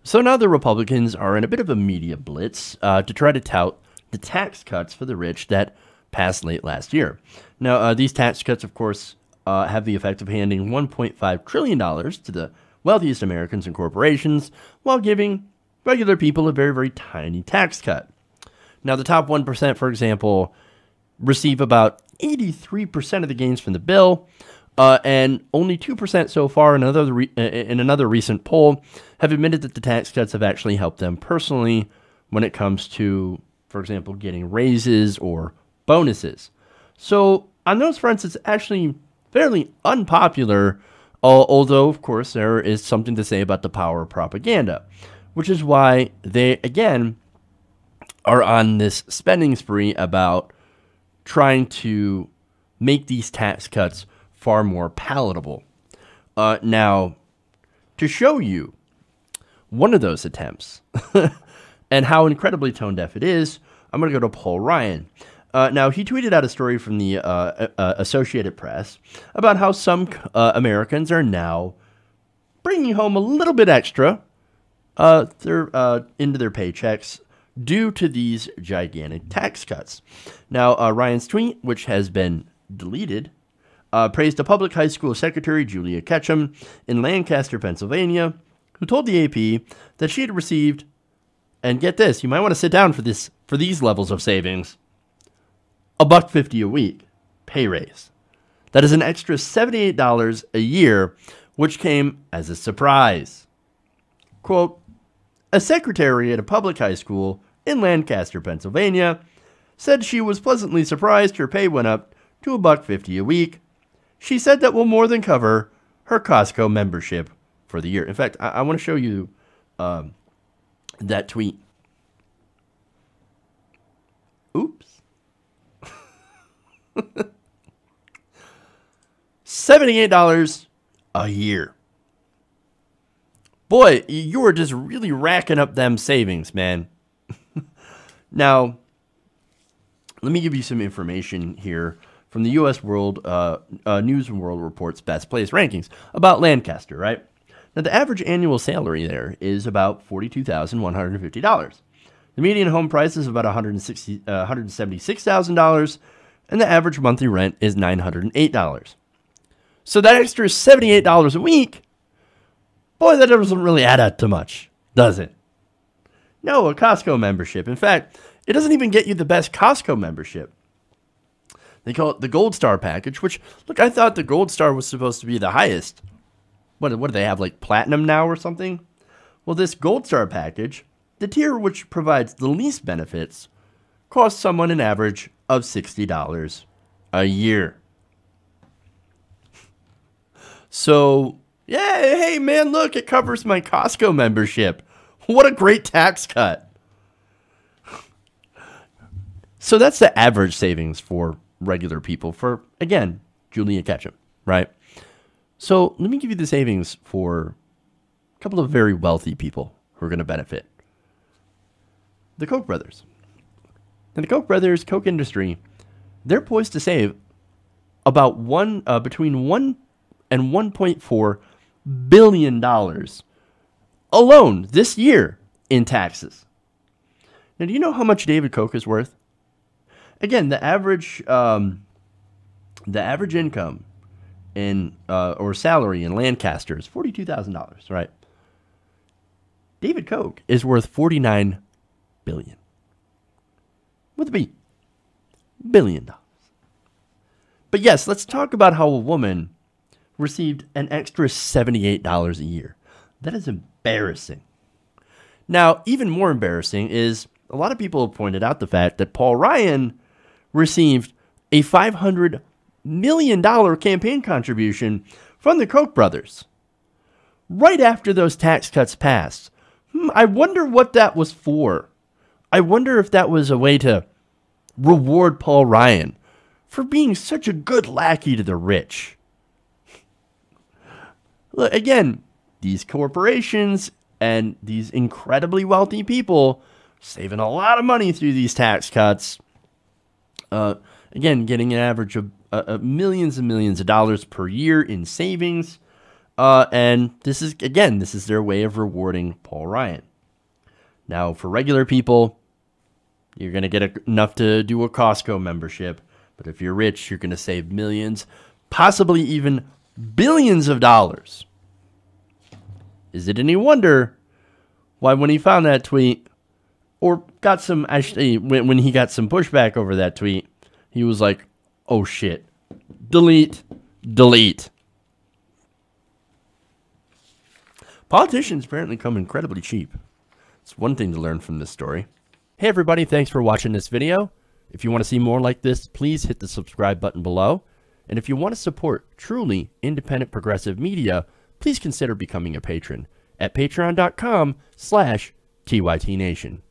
So now the Republicans are in a bit of a media blitz to try to tout the tax cuts for the rich that passed late last year. Now, these tax cuts, of course, have the effect of handing $1.5 trillion to the wealthiest Americans and corporations while giving regular people a very, very tiny tax cut. Now, the top 1%, for example, receive about 83% of the gains from the bill, and only 2% so far in another recent poll have admitted that the tax cuts have actually helped them personally when it comes to, for example, getting raises or bonuses. So on those fronts, it's actually fairly unpopular, although, of course, there is something to say about the power of propaganda, which is why they, again, are on this spending spree about trying to make these tax cuts far more palatable. Now, to show you one of those attempts and how incredibly tone deaf it is, I'm going to go to Paul Ryan. Now, he tweeted out a story from the Associated Press about how some Americans are now bringing home a little bit extra into their paychecks due to these gigantic tax cuts. Now, Ryan's tweet, which has been deleted, praised a public high school secretary, Julia Ketchum, in Lancaster, Pennsylvania, who told the AP that she had received, and get this, you might want to sit down for these levels of savings, $1.50 a week pay raise. That is an extra $78 a year, which came as a surprise. Quote, a secretary at a public high school in Lancaster, Pennsylvania, said she was pleasantly surprised her pay went up to $1.50 a week. She said that will more than cover her Costco membership for the year. In fact, I want to show you that tweet. Oops. $78 a year. Boy, you are just really racking up them savings, man. Now, let me give you some information here from the U.S. World News and World Report's Best Place rankings about Lancaster, right? Now, the average annual salary there is about $42,150. The median home price is about $176,000, and the average monthly rent is $908. So that extra $78 a week, boy, that doesn't really add up to much, does it? No, a Costco membership. In fact, it doesn't even get you the best Costco membership. They call it the Gold Star package, which, look, I thought the Gold Star was supposed to be the highest. What do they have, like Platinum now or something? Well, this Gold Star package, the tier which provides the least benefits, costs someone an average of $60 a year. So, yeah, hey, man, look, it covers my Costco membership. What a great tax cut. So that's the average savings for regular people for, again, Julia Ketchum, right? So let me give you the savings for a couple of very wealthy people who are going to benefit. The Koch brothers. And the Koch brothers, Koch industry, they're poised to save about between $1 and $1.4 billion alone this year in taxes. Now, do you know how much David Koch is worth? Again, the average income in or salary in Lancaster is $42,000, right? David Koch is worth $49 billion. With a B. $1 billion. But yes, let's talk about how a woman received an extra $78 a year. That is embarrassing. Now, even more embarrassing is a lot of people have pointed out the fact that Paul Ryan received a $500 million campaign contribution from the Koch brothers right after those tax cuts passed. I wonder what that was for. I wonder if that was a way to reward Paul Ryan for being such a good lackey to the rich. Look, again, these corporations and these incredibly wealthy people saving a lot of money through these tax cuts. Again, getting an average of millions and millions of dollars per year in savings. And this is their way of rewarding Paul Ryan. Now, for regular people, you're going to get enough to do a Costco membership. But if you're rich, you're going to save millions, possibly even billions of dollars. Is it any wonder why when he found that tweet, or got some, actually, when he got some pushback over that tweet, he was like, oh shit, delete, delete. Politicians apparently come incredibly cheap. It's one thing to learn from this story. Hey everybody, thanks for watching this video. If you want to see more like this, please hit the subscribe button below. And if you want to support truly independent progressive media, please consider becoming a patron at patreon.com/TYTNation.